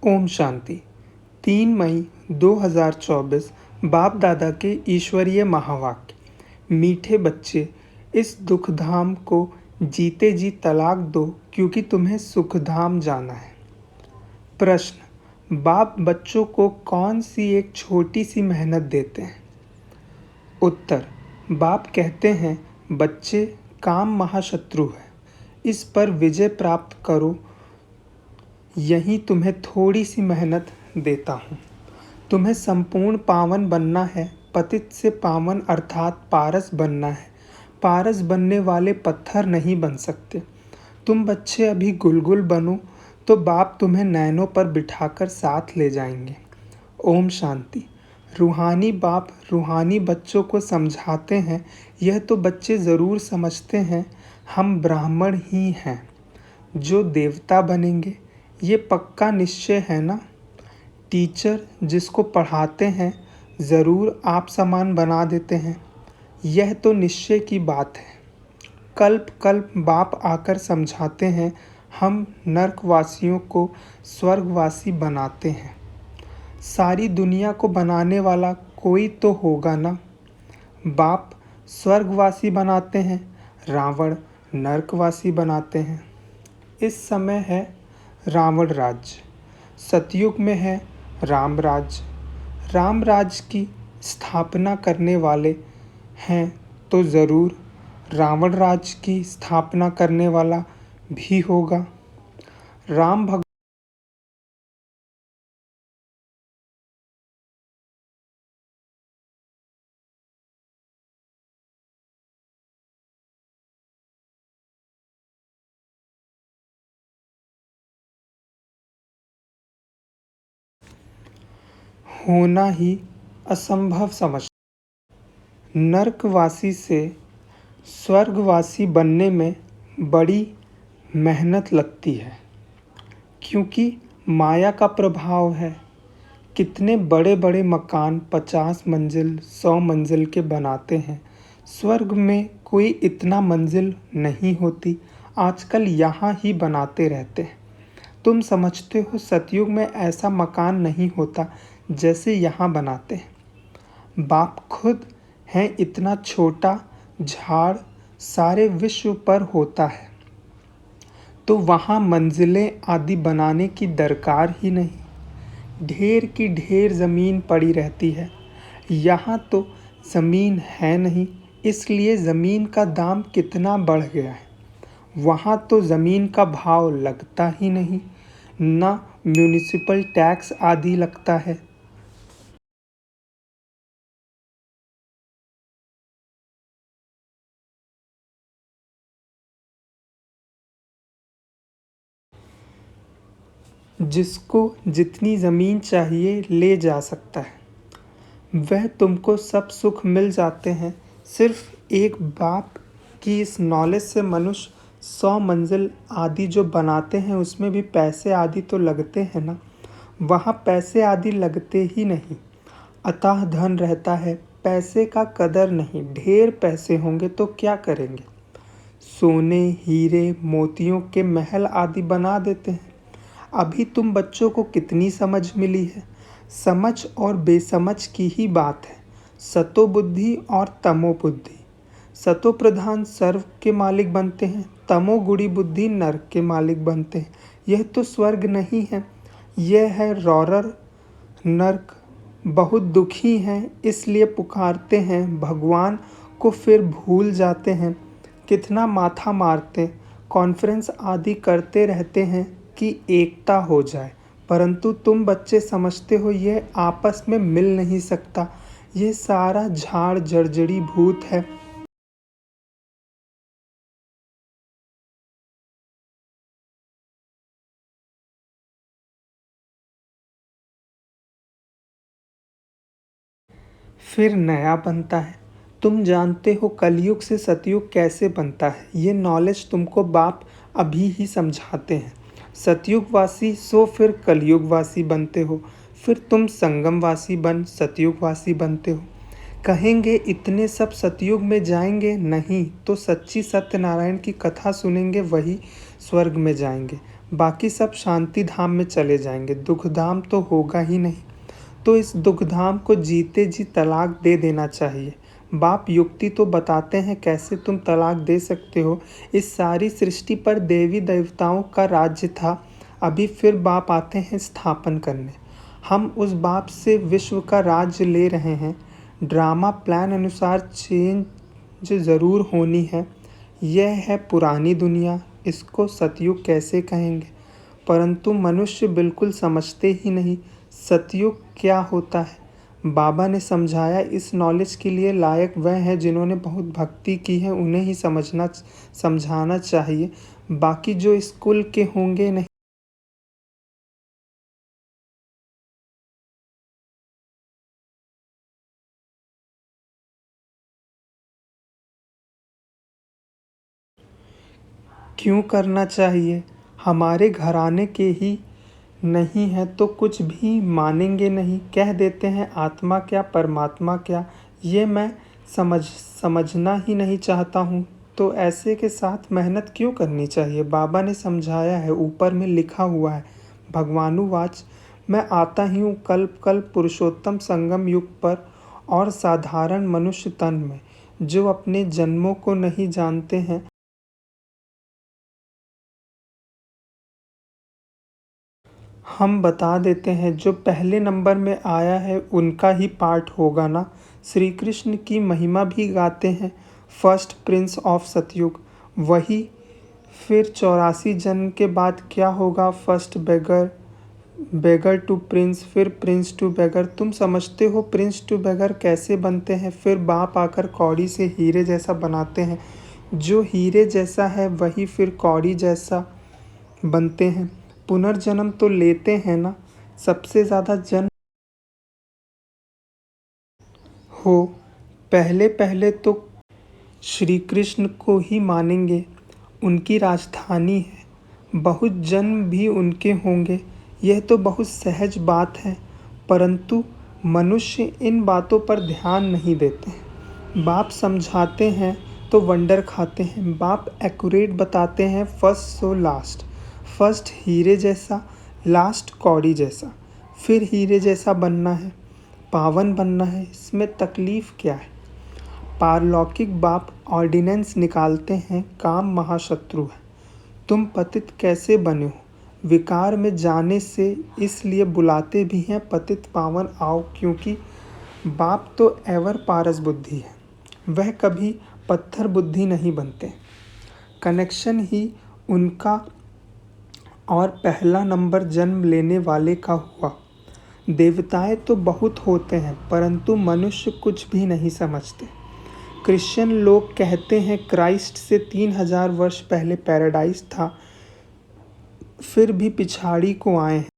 ओम शांति। 3 मई 2024 बाप दादा के ईश्वरीय महावाक्य। मीठे बच्चे, इस दुखधाम को जीते जी तलाक दो क्योंकि तुम्हें सुखधाम जाना है। प्रश्न, बाप बच्चों को कौन सी एक छोटी सी मेहनत देते हैं? उत्तर, बाप कहते हैं बच्चे, काम महाशत्रु है, इस पर विजय प्राप्त करो। यही तुम्हें थोड़ी सी मेहनत देता हूँ। तुम्हें संपूर्ण पावन बनना है, पतित से पावन अर्थात पारस बनना है। पारस बनने वाले पत्थर नहीं बन सकते। तुम बच्चे अभी गुलगुल बनो तो बाप तुम्हें नैनों पर बिठाकर साथ ले जाएंगे। ओम शांति। रूहानी बाप रूहानी बच्चों को समझाते हैं, यह तो बच्चे ज़रूर समझते हैं, हम ब्राह्मण ही हैं जो देवता बनेंगे, ये पक्का निश्चय है ना। टीचर जिसको पढ़ाते हैं ज़रूर आप समान बना देते हैं, यह तो निश्चय की बात है। कल्प कल्प बाप आकर समझाते हैं, हम नरकवासियों को स्वर्गवासी बनाते हैं। सारी दुनिया को बनाने वाला कोई तो होगा ना। बाप स्वर्गवासी बनाते हैं, रावण नरकवासी बनाते हैं। इस समय है रावण राज्य, सतयुग में है राम राज्य। राम राज्य की स्थापना करने वाले हैं तो ज़रूर रावण राज्य की स्थापना करने वाला भी होगा। राम भगवान होना ही असंभव समझ। नरकवासी से स्वर्गवासी बनने में बड़ी मेहनत लगती है, क्योंकि माया का प्रभाव है। कितने बड़े बड़े मकान 50 मंजिल 100 मंजिल के बनाते हैं। स्वर्ग में कोई इतना मंजिल नहीं होती, आजकल यहाँ ही बनाते रहते हैं। तुम समझते हो सतयुग में ऐसा मकान नहीं होता जैसे यहाँ बनाते हैं। बाप खुद हैं इतना छोटा झाड़ सारे विश्व पर होता है, तो वहाँ मंजिलें आदि बनाने की दरकार ही नहीं। ढेर की ढेर ज़मीन पड़ी रहती है। यहाँ तो ज़मीन है नहीं, इसलिए ज़मीन का दाम कितना बढ़ गया है। वहाँ तो ज़मीन का भाव लगता ही नहीं, ना म्यूनिसिपल टैक्स आदि लगता है। जिसको जितनी ज़मीन चाहिए ले जा सकता है, वह तुमको सब सुख मिल जाते हैं। सिर्फ एक बाप की इस नॉलेज से मनुष्य 100 मंजिल आदि जो बनाते हैं उसमें भी पैसे आदि तो लगते हैं ना। वहाँ पैसे आदि लगते ही नहीं, अथाह धन रहता है। पैसे का कदर नहीं। ढेर पैसे होंगे तो क्या करेंगे? सोने हीरे मोतियों के महल आदि बना देते हैं। अभी तुम बच्चों को कितनी समझ मिली है। समझ और बेसमझ की ही बात है। सतो बुद्धि और तमो बुद्धि। सतो प्रधान सर्व के मालिक बनते हैं, तमो गुड़ी बुद्धि नरक के मालिक बनते हैं। यह तो स्वर्ग नहीं है, यह है रौरर नरक। बहुत दुखी हैं इसलिए पुकारते हैं भगवान को, फिर भूल जाते हैं। कितना माथा मारते, कॉन्फ्रेंस आदि करते रहते हैं कि एकता हो जाए, परंतु तुम बच्चे समझते हो ये आपस में मिल नहीं सकता। ये सारा झाड़ जर्जरी भूत है। फिर नया बनता है। तुम जानते हो कलयुग से सतयुग कैसे बनता है, ये नॉलेज तुमको बाप अभी ही समझाते हैं। सतयुगवासी सो फिर कलयुगवासी बनते हो, फिर तुम संगमवासी बन सतयुगवासी बनते हो। कहेंगे इतने सब सतयुग में जाएंगे, नहीं तो सच्ची सत्यनारायण की कथा सुनेंगे वही स्वर्ग में जाएंगे। बाकी सब शांति धाम में चले जाएंगे, दुख धाम तो होगा ही नहीं। तो इस दुख धाम को जीते जी तलाक दे देना चाहिए। बाप युक्ति तो बताते हैं कैसे तुम तलाक दे सकते हो। इस सारी सृष्टि पर देवी देवताओं का राज्य था, अभी फिर बाप आते हैं स्थापन करने। हम उस बाप से विश्व का राज्य ले रहे हैं। ड्रामा प्लान अनुसार चेंज ज़रूर होनी है। यह है पुरानी दुनिया, इसको सतयुग कैसे कहेंगे। परंतु मनुष्य बिल्कुल समझते ही नहीं सतयुग क्या होता है। बाबा ने समझाया इस नॉलेज के लिए लायक वह हैं जिन्होंने बहुत भक्ति की है, उन्हें ही समझाना चाहिए। बाकी जो स्कूल के होंगे नहीं। क्यों करना चाहिए? हमारे घराने के ही नहीं है तो कुछ भी मानेंगे नहीं। कह देते हैं आत्मा क्या परमात्मा क्या, ये मैं समझना ही नहीं चाहता हूँ। तो ऐसे के साथ मेहनत क्यों करनी चाहिए? बाबा ने समझाया है, ऊपर में लिखा हुआ है, भगवानुवाच, मैं आता ही हूँ कल्प कल्प पुरुषोत्तम संगम युग पर और साधारण मनुष्य तन में, जो अपने जन्मों को नहीं जानते हैं। हम बता देते हैं, जो पहले नंबर में आया है उनका ही पार्ट होगा ना। श्री कृष्ण की महिमा भी गाते हैं, फर्स्ट प्रिंस ऑफ सतयुग वही। फिर 84 जन्म के बाद क्या होगा? First beggar, beggar to prince, फिर प्रिंस टू बेगर। तुम समझते हो प्रिंस टू बेगर कैसे बनते हैं? फिर बाप आकर कौड़ी से हीरे जैसा बनाते हैं। जो हीरे जैसा है वही फिर कौड़ी जैसा बनते हैं। पुनर्जन्म तो लेते हैं ना। सबसे ज़्यादा जन्म हो, पहले पहले तो श्री कृष्ण को ही मानेंगे, उनकी राजधानी है। बहुत जन्म भी उनके होंगे, यह तो बहुत सहज बात है। परंतु मनुष्य इन बातों पर ध्यान नहीं देते। बाप समझाते हैं तो वंडर खाते हैं। बाप एक्यूरेट बताते हैं, फर्स्ट सो लास्ट। फर्स्ट हीरे जैसा, लास्ट कौड़ी जैसा। फिर हीरे जैसा बनना है, पावन बनना है, इसमें तकलीफ़ क्या है? पारलौकिक बाप ऑर्डिनेंस निकालते हैं, काम महाशत्रु है। तुम पतित कैसे बने हो? विकार में जाने से, इसलिए बुलाते भी हैं पतित पावन आओ, क्योंकि बाप तो एवर पारस बुद्धि है, वह कभी पत्थर बुद्धि नहीं बनते। कनेक्शन ही उनका और पहला नंबर जन्म लेने वाले का हुआ। देवताएं तो बहुत होते हैं, परंतु मनुष्य कुछ भी नहीं समझते। क्रिश्चियन लोग कहते हैं क्राइस्ट से 3000 वर्ष पहले पैराडाइज था, फिर भी पिछाड़ी को आए हैं।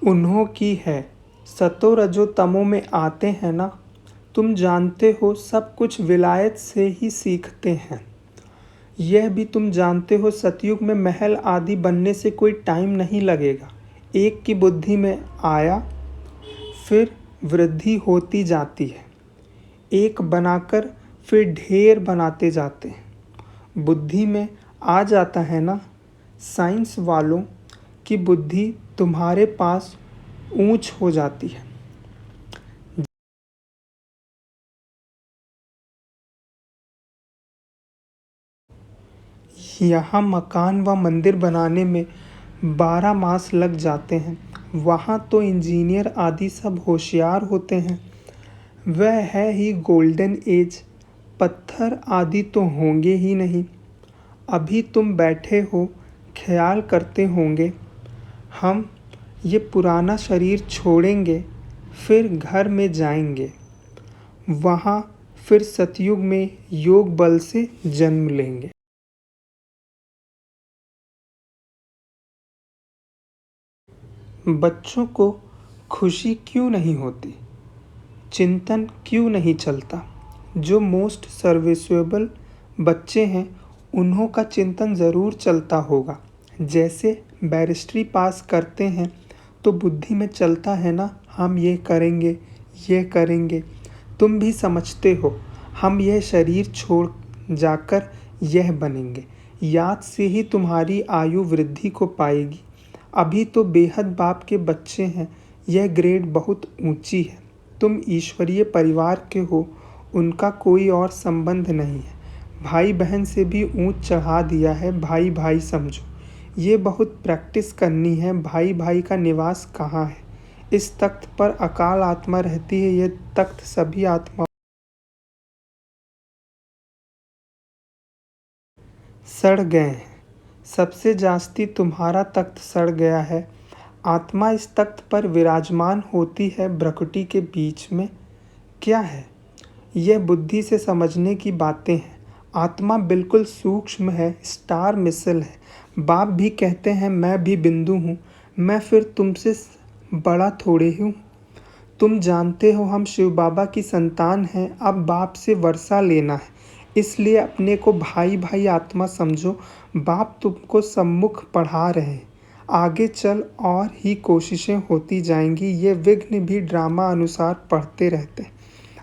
उन्हों की है, सतो रजो तमो में आते हैं ना। तुम जानते हो सब कुछ विलायत से ही सीखते हैं। यह भी तुम जानते हो सतयुग में महल आदि बनने से कोई टाइम नहीं लगेगा। एक की बुद्धि में आया, फिर वृद्धि होती जाती है। एक बनाकर फिर ढेर बनाते जाते हैं। बुद्धि में आ जाता है ना। साइंस वालों की बुद्धि तुम्हारे पास ऊंच हो जाती है। यहाँ मकान व मंदिर बनाने में 12 मास लग जाते हैं। वहाँ तो इंजीनियर आदि सब होशियार होते हैं। वह है ही गोल्डन एज, पत्थर आदि तो होंगे ही नहीं। अभी तुम बैठे हो, ख्याल करते होंगे, हम ये पुराना शरीर छोड़ेंगे, फिर घर में जाएंगे। वहाँ फिर सतयुग में योग बल से जन्म लेंगे। बच्चों को खुशी क्यों नहीं होती? चिंतन क्यों नहीं चलता? जो मोस्ट सर्विसेबल बच्चे हैं, उन्हों का चिंतन ज़रूर चलता होगा। जैसे बैरिस्ट्री पास करते हैं तो बुद्धि में चलता है ना, हम ये करेंगे, ये करेंगे। तुम भी समझते हो, हम यह शरीर छोड़ जाकर यह बनेंगे। याद से ही तुम्हारी आयु वृद्धि को पाएगी। अभी तो बेहद बाप के बच्चे हैं, यह ग्रेड बहुत ऊंची है। तुम ईश्वरीय परिवार के हो, उनका कोई और संबंध नहीं है। भाई बहन से भी ऊंच चढ़ा दिया है, भाई भाई समझो। ये बहुत प्रैक्टिस करनी है। भाई भाई का निवास कहाँ है? इस तख्त पर अकाल आत्मा रहती है। ये तख्त सभी आत्मा सड़ गए हैं। सबसे जास्ती तुम्हारा तख्त सड़ गया है। आत्मा इस तख्त पर विराजमान होती है भ्रकुटी के बीच में। क्या है यह? बुद्धि से समझने की बातें हैं। आत्मा बिल्कुल सूक्ष्म है, स्टार मिसल है। बाप भी कहते हैं मैं भी बिंदु हूँ। मैं फिर तुमसे बड़ा थोड़े हूँ। तुम जानते हो हम शिव बाबा की संतान हैं। अब बाप से वर्षा लेना है, इसलिए अपने को भाई भाई आत्मा समझो। बाप तुमको सम्मुख पढ़ा रहे हैं। आगे चल और ही कोशिशें होती जाएंगी। ये विघ्न भी ड्रामा अनुसार पढ़ते रहते हैं।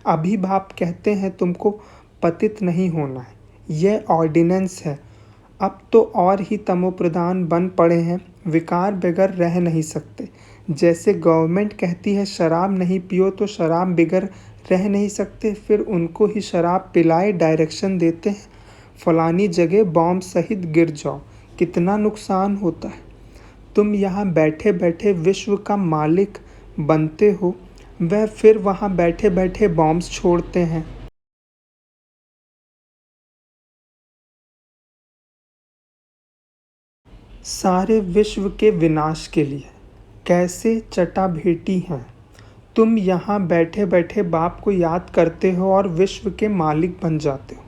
अभी बाप कहते हैं तुमको पतित नहीं होना है, यह ऑर्डिनेंस है। अब तो और ही तमोप्रधान बन पड़े हैं, विकार बगैर रह नहीं सकते। जैसे गवर्नमेंट कहती है शराब नहीं पियो तो शराब बगैर रह नहीं सकते, फिर उनको ही शराब पिलाए डायरेक्शन देते हैं फलानी जगह बॉम्ब सहित गिर जाओ, कितना नुकसान होता है। तुम यहाँ बैठे बैठे विश्व का मालिक बनते हो, वह फिर वहाँ बैठे बैठे बॉम्ब्स छोड़ते हैं। सारे विश्व के विनाश के लिए। कैसे चटाभेटी हैं। तुम यहाँ बैठे बैठे बाप को याद करते हो और विश्व के मालिक बन जाते हो।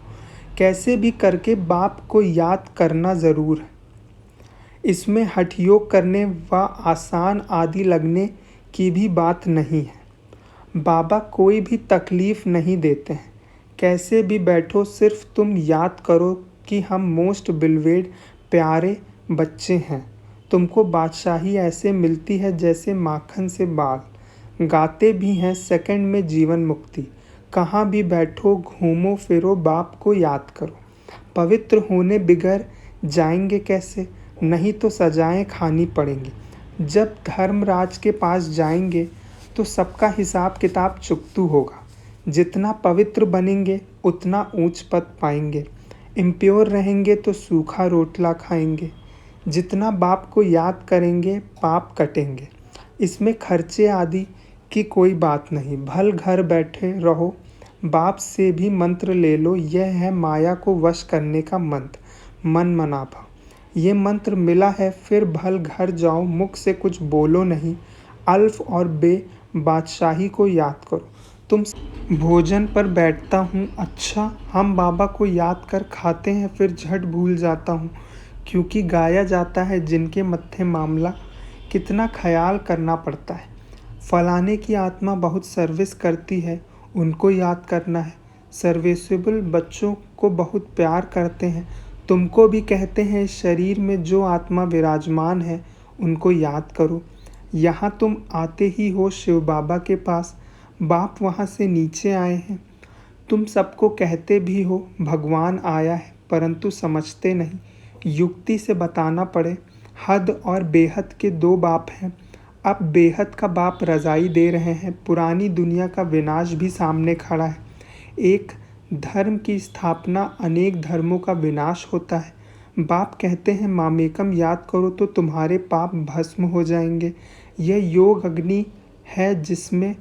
कैसे भी करके बाप को याद करना ज़रूर है। इसमें हठयोग करने व आसान आदि लगने की भी बात नहीं है। बाबा कोई भी तकलीफ़ नहीं देते हैं। कैसे भी बैठो, सिर्फ तुम याद करो कि हम मोस्ट बिलवेड प्यारे बच्चे हैं। तुमको बादशाही ऐसे मिलती है जैसे माखन से बाल। गाते भी हैं सेकंड में जीवन मुक्ति। कहाँ भी बैठो, घूमो फिरो, बाप को याद करो। पवित्र होने बिगड़ जाएंगे कैसे? नहीं तो सजाएं खानी पड़ेंगी। जब धर्मराज के पास जाएंगे तो सबका हिसाब किताब चुकतू होगा। जितना पवित्र बनेंगे उतना ऊंच पद पाएंगे। इम्प्योर रहेंगे तो सूखा रोटला खाएंगे। जितना बाप को याद करेंगे पाप कटेंगे। इसमें खर्चे आदि की कोई बात नहीं। भल घर बैठे रहो, बाप से भी मंत्र ले लो। यह है माया को वश करने का मंत्र, मन मना भाव। ये मंत्र मिला है, फिर भल घर जाओ, मुख से कुछ बोलो नहीं। अल्फ और बे बादशाही को याद करो। तुम भोजन पर बैठता हूँ, अच्छा हम बाबा को याद कर खाते हैं, फिर झट भूल जाता हूँ, क्योंकि गाया जाता है जिनके मत्थे मामला, कितना ख्याल करना पड़ता है। फलाने की आत्मा बहुत सर्विस करती है, उनको याद करना है। सर्विसेबल बच्चों को बहुत प्यार करते हैं। तुमको भी कहते हैं इस शरीर में जो आत्मा विराजमान है उनको याद करो। यहाँ तुम आते ही हो शिव बाबा के पास, बाप वहाँ से नीचे आए हैं। तुम सबको कहते भी हो भगवान आया है, परंतु समझते नहीं। युक्ति से बताना पड़े। हद और बेहद के दो बाप हैं। अब बेहद का बाप रज़ाई दे रहे हैं। पुरानी दुनिया का विनाश भी सामने खड़ा है। एक धर्म की स्थापना, अनेक धर्मों का विनाश होता है। बाप कहते हैं मामेकम याद करो तो तुम्हारे पाप भस्म हो जाएंगे। यह योग अग्नि है जिसमें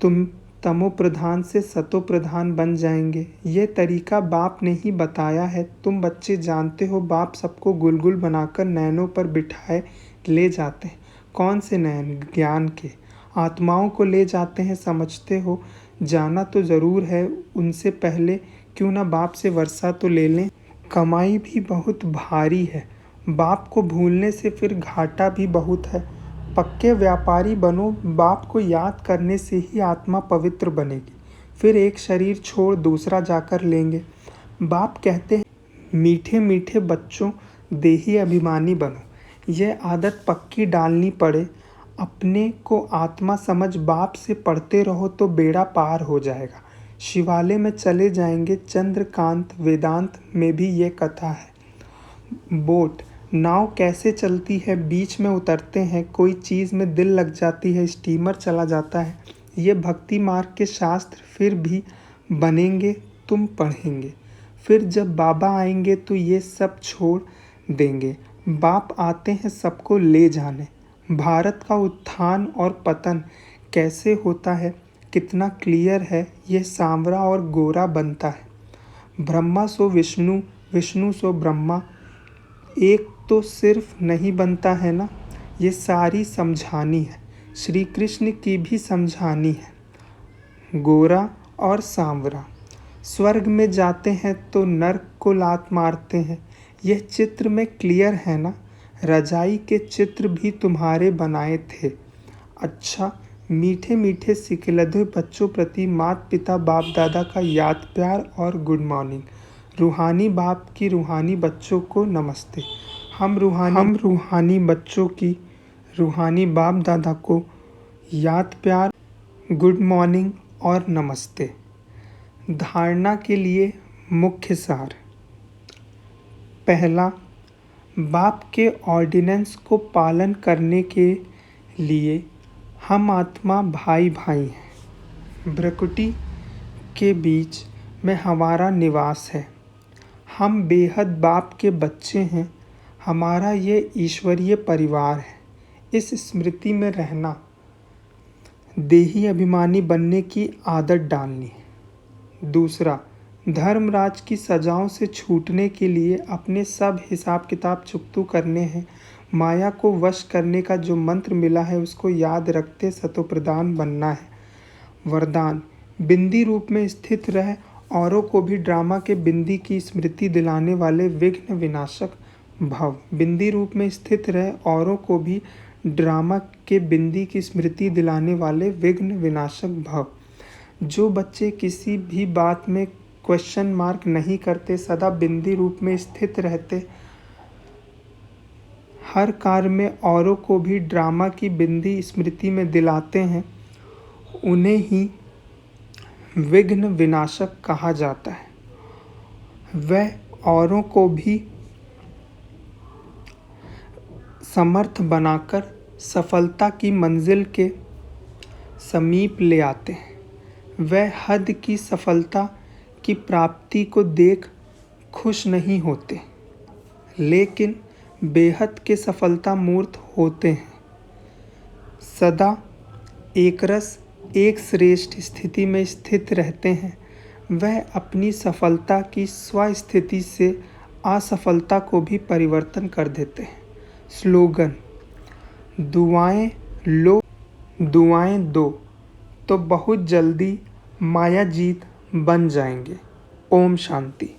तुम तमो प्रधान से सतो प्रधान बन जाएंगे। ये तरीका बाप ने ही बताया है। तुम बच्चे जानते हो बाप सबको गुलगुल बनाकर नैनों पर बिठाए ले जाते हैं। कौन से नैन? ज्ञान के। आत्माओं को ले जाते हैं, समझते हो। जाना तो ज़रूर है, उनसे पहले क्यों ना बाप से वर्षा तो ले लें। कमाई भी बहुत भारी है, बाप को भूलने से फिर घाटा भी बहुत है। पक्के व्यापारी बनो, बाप को याद करने से ही आत्मा पवित्र बनेगी। फिर एक शरीर छोड़ दूसरा जाकर लेंगे। बाप कहते हैं मीठे मीठे बच्चों, देही अभिमानी बनो। यह आदत पक्की डालनी पड़े। अपने को आत्मा समझ बाप से पढ़ते रहो तो बेड़ा पार हो जाएगा। शिवालय में चले जाएंगे चंद्रकांत वेदांत में भी ये कथा है। बोट नाव कैसे चलती है, बीच में उतरते हैं, कोई चीज़ में दिल लग जाती है, स्टीमर चला जाता है। ये भक्ति मार्ग के शास्त्र फिर भी बनेंगे, तुम पढ़ेंगे। फिर जब बाबा आएंगे तो ये सब छोड़ देंगे। बाप आते हैं सबको ले जाने। भारत का उत्थान और पतन कैसे होता है, कितना क्लियर है, ये सांवरा और गोरा बनता है। ब्रह्मा सो विष्णु, विष्णु सो ब्रह्मा, एक तो सिर्फ नहीं बनता है ना। ये सारी समझानी है, श्री कृष्ण की भी समझानी है। गोरा और सांवरा स्वर्ग में जाते हैं तो नर्क को लात मारते हैं। यह चित्र में क्लियर है ना। रजाई के चित्र भी तुम्हारे बनाए थे। अच्छा, मीठे मीठे सिखलधे बच्चों प्रति माता पिता बाप दादा का याद प्यार और गुड मॉर्निंग। रूहानी बाप की रूहानी बच्चों को नमस्ते। हम रूहानी बच्चों की रूहानी बाप दादा को याद प्यार, गुड मॉर्निंग और नमस्ते। धारणा के लिए मुख्य सार। पहला, बाप के ऑर्डिनेंस को पालन करने के लिए हम आत्मा भाई भाई हैं। भ्रकुटी के बीच में हमारा निवास है। हम बेहद बाप के बच्चे हैं। हमारा ये ईश्वरीय परिवार है। इस स्मृति में रहना, देही अभिमानी बनने की आदत डालनी। दूसरा, धर्मराज की सजाओं से छूटने के लिए अपने सब हिसाब किताब चुकतू करने हैं। माया को वश करने का जो मंत्र मिला है उसको याद रखते सतोप्रधान बनना है। वरदान, बिंदी रूप में स्थित रह औरों को भी ड्रामा के बिंदी की स्मृति दिलाने वाले विघ्न विनाशक भव। बिंदी रूप में स्थित रह औरों को भी ड्रामा के बिंदी की स्मृति दिलाने वाले विघ्न विनाशक भव। जो बच्चे किसी भी बात में क्वेश्चन मार्क नहीं करते, सदा बिंदी रूप में स्थित रहते, हर कार्य में औरों को भी ड्रामा की बिंदी स्मृति में दिलाते हैं, उन्हें ही विघ्न विनाशक कहा जाता है। वह औरों को भी समर्थ बनाकर सफलता की मंजिल के समीप ले आते हैं। वह हद की सफलता की प्राप्ति को देख खुश नहीं होते, लेकिन बेहद के सफलता मूर्त होते हैं। सदा एकरस एक श्रेष्ठ स्थिति में स्थित रहते हैं। वह अपनी सफलता की स्वस्थिति से असफलता को भी परिवर्तन कर देते हैं। स्लोगन, दुआएं लो, दुआएं दो तो बहुत जल्दी माया जीत बन जाएंगे। ओम शांति।